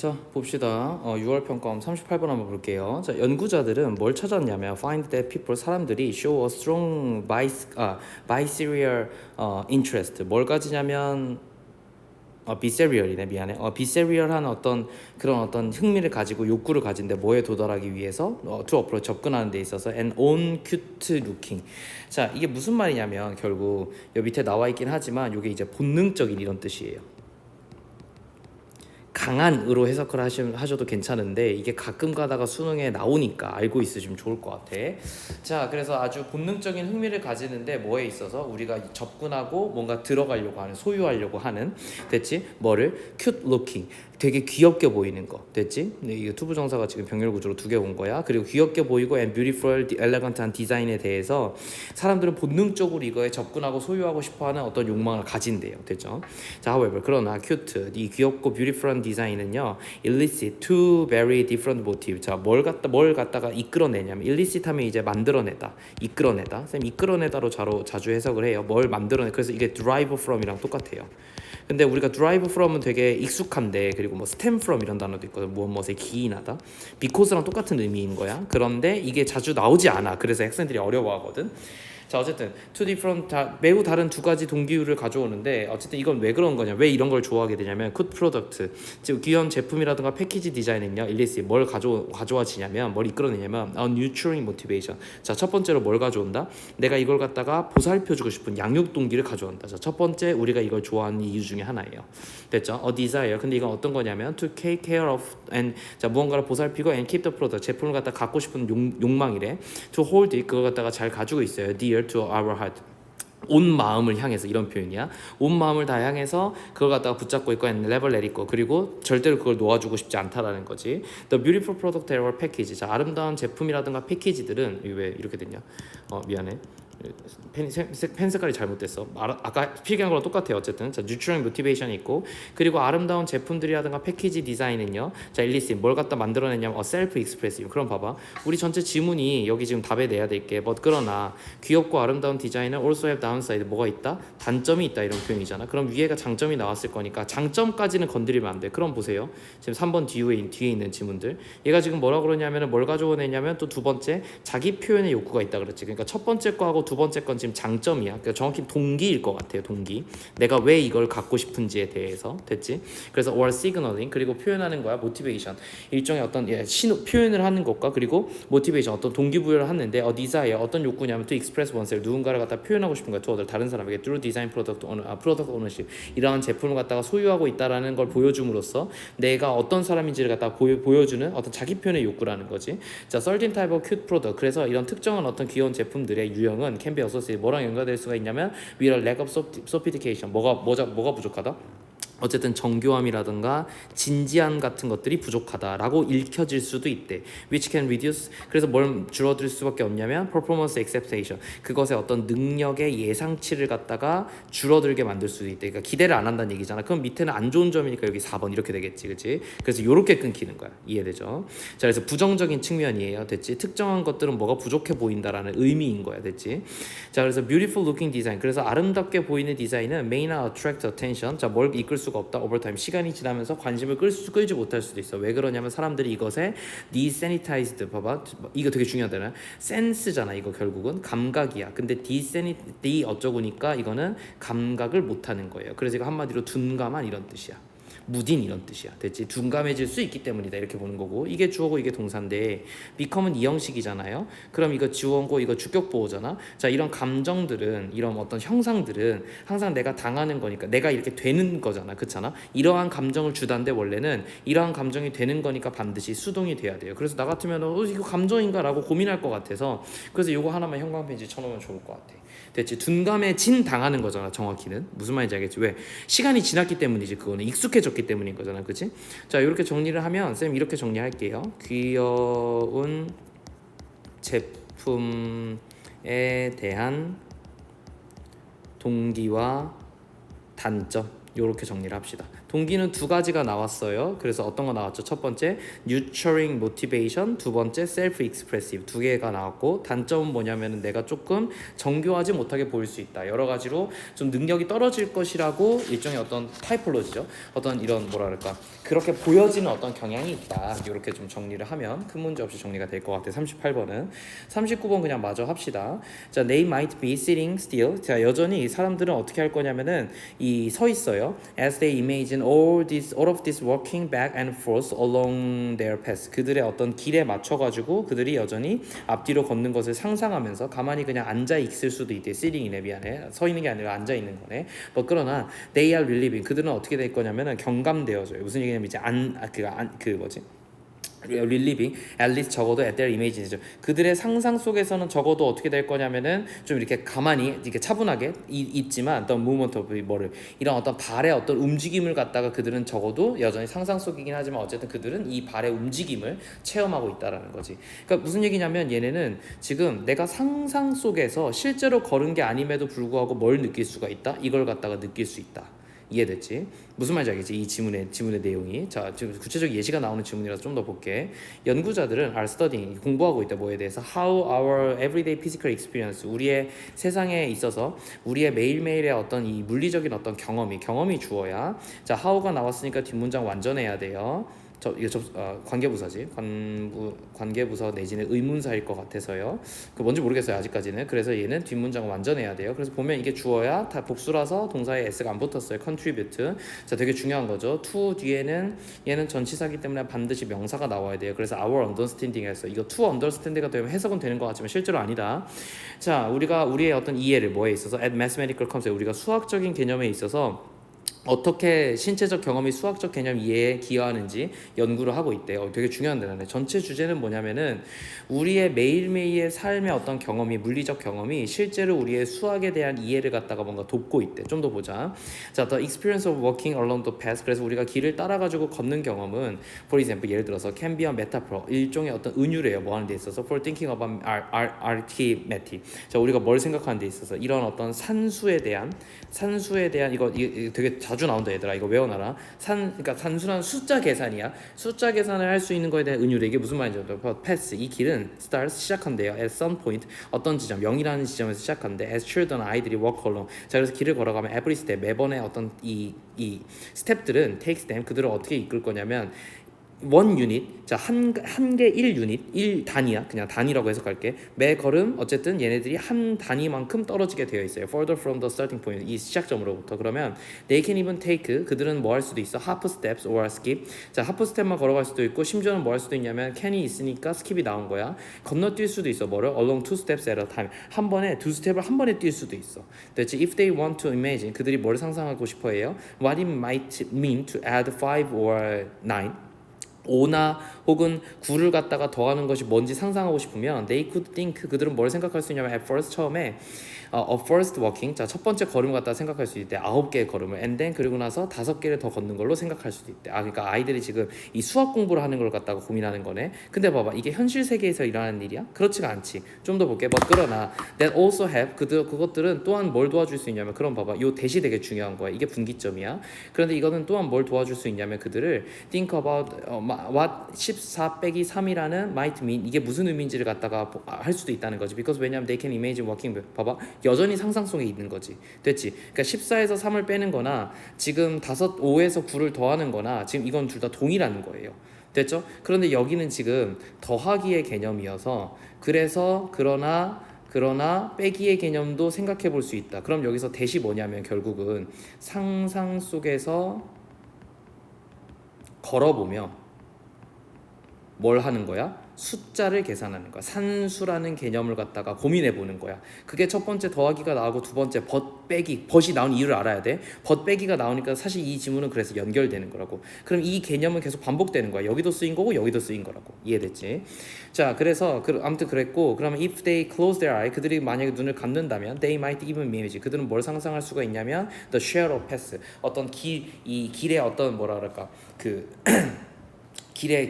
자, 봅시다. 6월 평가음 38번 한번 볼게요. 자, 연구자들은 뭘 찾았냐면 find that people 사람들이 show a strong biserial interest. 뭘 가지냐면 비세리얼이네, 미안해. 비세리얼한 어떤 흥미를 가지고 욕구를 가진데 뭐에 도달하기 위해서 to approach 접근하는 데 있어서 and on cute looking. 자, 이게 무슨 말이냐면 결국 여기 밑에 나와 있긴 하지만 이게 이제 본능적인 이런 뜻이에요. 강한으로 해석을 하셔도 괜찮은데 이게 가끔 가다가 수능에 나오니까 알고 있으시면 좋을 것 같아. 자, 그래서 아주 본능적인 흥미를 가지는데 뭐에 있어서 우리가 접근하고 뭔가 들어가려고 하는, 소유하려고 하는, 됐지? 뭐를? cute looking. 되게 귀엽게 보이는 거, 됐지? 이거 투부정사가 지금 병렬 구조로 두 개 온 거야. 그리고 귀엽게 보이고 and beautiful, elegant한 디자인에 대해서 사람들은 본능적으로 이거에 접근하고 소유하고 싶어하는 어떤 욕망을 가진대요, 됐죠? 자, however, 그러나 cute, 이 귀엽고 beautiful한 디자인은요, elicit two very different motive. 자, 뭘 갖다가 이끌어내냐면 illicit 하면 이제 만들어내다, 이끌어내다. 쌤 이끌어내다로 자주 해석을 해요. 뭘 만들어내. 그래서 이게 derive from이랑 똑같아요. 근데 우리가 drive from은 되게 익숙한데, 그리고 뭐 stem from 이런 단어도 있거든. 무엇에 기인하다. because랑 똑같은 의미인 거야. 그런데 이게 자주 나오지 않아. 그래서 학생들이 어려워하거든. 자, 어쨌든 two different, 매우 다른 두 가지 동기유를 가져오는데, 어쨌든 이건 왜 그런 거냐, 왜 이런 걸 좋아하게 되냐면 good product, 즉 귀여운 제품이라든가 패키지 디자인은요, 일리스 뭘 가져와지냐면, 뭘 이끌어내냐면 nurturing motivation. 자, 첫 번째로 뭘 가져온다? 내가 이걸 갖다가 보살펴주고 싶은 양육 동기를 가져온다. 자, 첫 번째 우리가 이걸 좋아하는 이유 중에 하나예요. 됐죠? desire. 근데 이건 어떤 거냐면 to take care of and, 자, 무언가를 보살피고 and keep the product, 제품을 갖다 갖고 싶은 욕망이래. to hold it, 그걸 갖다가 잘 가지고 있어요. dear to our heart. 온 마음을 향해서, 이런 표현이야. 온 마음을 다 향해서 그걸 갖다가 붙잡고 있고 and never let it go. 그리고 절대로 그걸 놓아주고 싶지 않다라는 거지. The beautiful product or package. 자, 아름다운 제품이라든가 패키지들은, 왜 이렇게 됐냐? 미안해. 펜 색깔이 잘못됐어. 아까 필기한 거랑 똑같아요. 어쨌든 자, 뉴트럴 모티베이션이 있고, 그리고 아름다운 제품들이라든가 패키지 디자인은요, 자, 일리스 뭘 갖다 만들어내냐면 셀프 익스프레시브. 그럼 봐봐, 우리 전체 지문이 여기 지금 답에 내야 될게 그러나 귀엽고 아름다운 디자인은 also have downside. 뭐가 있다? 단점이 있다, 이런 표현이잖아. 그럼 위에가 장점이 나왔을 거니까 장점까지는 건드리면 안 돼. 그럼 보세요, 지금 3번 뒤에 있는 지문들, 얘가 지금 뭐라 그러냐면 뭘 가져오냐면 또 두 번째 자기 표현의 욕구가 있다 그랬지. 그러니까 첫 번째 거하고 두 번째 건 지금 장점이야. 그러니까 정확히 동기일 것 같아요. 동기. 내가 왜 이걸 갖고 싶은지에 대해서. 됐지? 그래서 or signaling, 그리고 표현하는 거야. motivation. 일종의 어떤 표현을 하는 것과, 그리고 motivation, 어떤 동기부여를 하는데 desire, 어떤 욕구냐면 to express oneself, 누군가를 갖다 표현하고 싶은 거야. to other, 다른 사람에게. through design product ownership. 이러한 제품을 갖다가 소유하고 있다라는 걸 보여줌으로써 내가 어떤 사람인지를 갖다가 보여주는 어떤 자기 표현의 욕구라는 거지. 자, certain type of cute product. 그래서 이런 특정한 어떤 귀여운 제품들의 유형은 can be associated, 뭐랑 연관될 수가 있냐면 with a lack of sophistication. 뭐가 부족하다? 어쨌든 정교함이라든가 진지함 같은 것들이 부족하다라고 읽혀질 수도 있대. Which can reduce, 그래서 뭘 줄어들 수밖에 없냐면 performance expectation, 그것의 어떤 능력의 예상치를 갖다가 줄어들게 만들 수도 있대. 그러니까 기대를 안 한다는 얘기잖아. 그럼 밑에는 안 좋은 점이니까 여기 4번 이렇게 되겠지, 그렇지? 그래서 이렇게 끊기는 거야. 이해되죠? 자, 그래서 부정적인 측면이에요. 됐지? 특정한 것들은 뭐가 부족해 보인다라는 의미인 거야. 됐지? 자, 그래서 beautiful looking design, 그래서 아름답게 보이는 디자인은 may not attract attention. 자, 뭘 이끌 수가 없다. 오버타임, 시간이 지나면서 관심을 끌지 못할 수도 있어. 왜 그러냐면 사람들이 이것에 desensitized, 봐봐, 이거 되게 중요하잖아. 센스잖아. 이거 결국은 감각이야. 근데 어쩌고니까 이거는 감각을 못하는 거예요. 그래서 이거 한마디로 둔감한 이런 뜻이야. 무딘 이런 뜻이야. 됐지? 둔감해질 수 있기 때문이다, 이렇게 보는 거고. 이게 주어고 이게 동사인데 become은 이 형식이잖아요. 그럼 이거 주어고 이거 주격 보호잖아. 자, 이런 감정들은, 이런 어떤 형상들은 항상 내가 당하는 거니까, 내가 이렇게 되는 거잖아. 그렇잖아? 이러한 감정을 주단데 원래는 이러한 감정이 되는 거니까 반드시 수동이 돼야 돼요. 그래서 나 같으면 이거 감정인가 라고 고민할 것 같아서, 그래서 이거 하나만 형광펜지 쳐놓으면 좋을 것 같아. 됐지? 둔감해진 당하는 거잖아. 정확히는 무슨 말인지 알겠지? 왜? 시간이 지났기 때문이지. 그거는 익숙해졌기 때문인 거잖아. 그치? 자, 이렇게 정리를 하면 쌤 이렇게 정리할게요. 귀여운 제품에 대한 동기와 단점, 이렇게 정리를 합시다. 동기는 두 가지가 나왔어요. 그래서 어떤 거 나왔죠? 첫 번째 nurturing motivation, 두 번째 self-expressive 두 개가 나왔고 단점은 뭐냐면은 내가 조금 정교하지 못하게 보일 수 있다. 여러 가지로 좀 능력이 떨어질 것이라고 일종의 어떤 타이폴로지죠. 어떤 이런 뭐라 그럴까 그렇게 보여지는 어떤 경향이 있다. 이렇게 좀 정리를 하면 큰 문제 없이 정리가 될 것 같아요. 38번은 39번 그냥 마저 합시다. 자, they might be sitting still. 자, 여전히 사람들은 어떻게 할 거냐면은 이 서 있어요. As they imagine all of this walking back and forth along their path. 그들의 어떤 길에 맞춰 가지고 그들이 여전히 앞뒤로 걷는 것을 상상하면서 가만히 그냥 앉아 있을 수도 있대. sitting이네 미안해. 서 있는 게 아니라 앉아 있는 거네. 뭐 그러나 they are reliving. 그들은 어떻게 될 거냐면은 경감되어져요. 무슨 얘기냐면 이제 그 뭐지? reliving at least 적어도 at their imagination이죠. 그들의 상상 속에서는 적어도 어떻게 될 거냐면은 좀 이렇게 가만히 이렇게 차분하게 있지만 어떤 movement of 뭐를 이런 어떤 발의 어떤 움직임을 갖다가 그들은 적어도 여전히 상상 속이긴 하지만 어쨌든 그들은 이 발의 움직임을 체험하고 있다라는 거지. 그러니까 무슨 얘기냐면 얘네는 지금 내가 상상 속에서 실제로 걸은 게 아님에도 불구하고 뭘 느낄 수가 있다? 이걸 갖다가 느낄 수 있다. 이해됐지? 무슨 말인지 알겠지? 이 지문의 내용이. 자, 지금 구체적 예시가 나오는 지문이라서 좀 더 볼게. 연구자들은 are studying 공부하고 있다. 뭐에 대해서 how our everyday physical experience 우리의 세상에 있어서 우리의 매일매일의 어떤 이 물리적인 어떤 경험이 주어야. 자, how가 나왔으니까 뒷문장 완전해야 돼요. 관계부사지. 관계부사 내지는 의문사일 것 같아서요. 그 뭔지 모르겠어요 아직까지는. 그래서 얘는 뒷문장을 완전해야 돼요. 그래서 보면 이게 주어야 다 복수라서 동사에 s가 안 붙었어요. contribute. 자, 되게 중요한 거죠. to 뒤에는 얘는 전치사기 때문에 반드시 명사가 나와야 돼요. 그래서 our understanding에서 이거 to understanding가 되면 해석은 되는 것 같지만 실제로 아니다. 자, 우리가 우리의 어떤 이해를 뭐에 있어서 at mathematical concept 우리가 수학적인 개념에 있어서 어떻게 신체적 경험이 수학적 개념 이해에 기여하는지 연구를 하고 있대요. 되게 중요한 데라네. 전체 주제는 뭐냐면은 우리의 매일매일의 삶의 어떤 경험이 물리적 경험이 실제로 우리의 수학에 대한 이해를 갖다가 뭔가 돕고 있대. 좀 더 보자. 자, the experience of walking along the path. 그래서 우리가 길을 따라가지고 걷는 경험은, for example, 예를 들어서 can be a metaphor. 일종의 어떤 은유래요. 뭐 하는 데 있어서 for thinking about arithmetic. 자, 우리가 뭘 생각하는 데 있어서 이런 어떤 산수에 대한 이거 되게 자주 나온다 얘들아. 이거 외워놔라. 그러니까 단순한 숫자 계산이야. 숫자 계산을 할 수 있는 거에 대한 은유래. 이게 무슨 말인지 알죠? pass 이 길은 starts 시작한대요. at some point 어떤 지점 0이라는 지점에서 시작하는데 as children 아이들이 walk along. 자, 그래서 길을 걸어가면 every step 매번의 어떤 이 스텝들은 takes them 그들을 어떻게 이끌 거냐면 원 유닛, 자, 한 개 1유닛, 1단위야. 그냥 단위라고 해석할게. 매 걸음 어쨌든 얘네들이 한 단위만큼 떨어지게 되어 있어요. Further from the starting point, 이 시작점으로부터. 그러면 they can even take, 그들은 뭐 할 수도 있어? half steps or skip. 자, half step만 걸어갈 수도 있고 심지어는 뭐 할 수도 있냐면 can이 있으니까 skip이 나온 거야. 건너뛸 수도 있어. 뭐를? along two steps at a time. 한 번에 두 스텝을 한 번에 뛸 수도 있어. 됐지? If they want to imagine, 그들이 뭘 상상하고 싶어 해요? What it might mean to add 5 or 9. 5나 혹은 9를 갖다가 더하는 것이 뭔지 상상하고 싶으면 they could think 그들은 뭘 생각할 수 있냐면 at first 처음에 a first walking 자, 첫 번째 걸음을 갖다가 생각할 수 있대. 9개의 걸음을 and then 그리고 나서 5개를 더 걷는 걸로 생각할 수도 있대. 그러니까 아이들이 지금 이 수학 공부를 하는 걸 갖다가 고민하는 거네. 근데 봐봐 이게 현실 세계에서 일어나는 일이야? 그렇지가 않지. 좀 더 볼게. 그러나 that also have 그것들은 또한 뭘 도와줄 수 있냐면 그럼 봐봐 요 대시 되게 중요한 거야. 이게 분기점이야. 그런데 이거는 또한 뭘 도와줄 수 있냐면 그들을 think about what 14 빼기 3이라는 might mean 이게 무슨 의미인지를 갖다가 할 수도 있다는 거지. because 왜냐면 they can imagine walking 봐봐 여전히 상상 속에 있는 거지. 됐지? 그러니까 14에서 3을 빼는 거나 지금 5에서 9를 더하는 거나 지금 이건 둘 다 동일한 거예요. 됐죠? 그런데 여기는 지금 더하기의 개념이어서 그래서 그러나 빼기의 개념도 생각해 볼 수 있다. 그럼 여기서 대시 뭐냐면 결국은 상상 속에서 걸어보며 뭘 하는 거야? 숫자를 계산하는 거야. 산수라는 개념을 갖다가 고민해 보는 거야. 그게 첫 번째 더하기가 나오고 두 번째 벗이 나온 이유를 알아야 돼. 빼기가 나오니까 사실 이 지문은 그래서 연결되는 거라고. 그럼 이 개념은 계속 반복되는 거야. 여기도 쓰인 거고 여기도 쓰인 거라고. 이해됐지? 자, 그래서 아무튼 그랬고 그러면 if they close their eye 그들이 만약에 눈을 감는다면 they might even imagine 그들은 뭘 상상할 수가 있냐면 the share of path 어떤 이 길의 어떤 뭐라 그럴까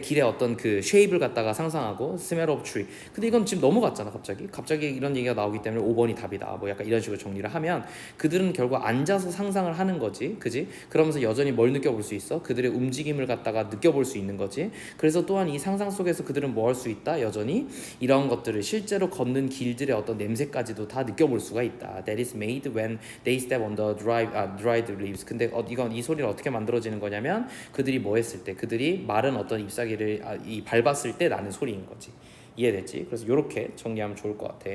길에 어떤 그 쉐입을 갖다가 상상하고 smell of tree. 근데 이건 지금 넘어갔잖아. 갑자기 이런 얘기가 나오기 때문에 5번이 답이다. 뭐 약간 이런 식으로 정리를 하면 그들은 결국 앉아서 상상을 하는 거지, 그지? 그러면서 여전히 뭘 느껴볼 수 있어? 그들의 움직임을 갖다가 느껴볼 수 있는 거지. 그래서 또한 이 상상 속에서 그들은 뭐 할 수 있다? 여전히 이런 것들을 실제로 걷는 길들의 어떤 냄새까지도 다 느껴볼 수가 있다. That is made when they step on the dried leaves. 근데 이건 이 소리를 어떻게 만들어지는 거냐면 그들이 뭐 했을 때, 그들이 마른 어떤 잎사귀를 밟았을 때 나는 소리인 거지. 이해됐지? 그래서 이렇게 정리하면 좋을 것 같아.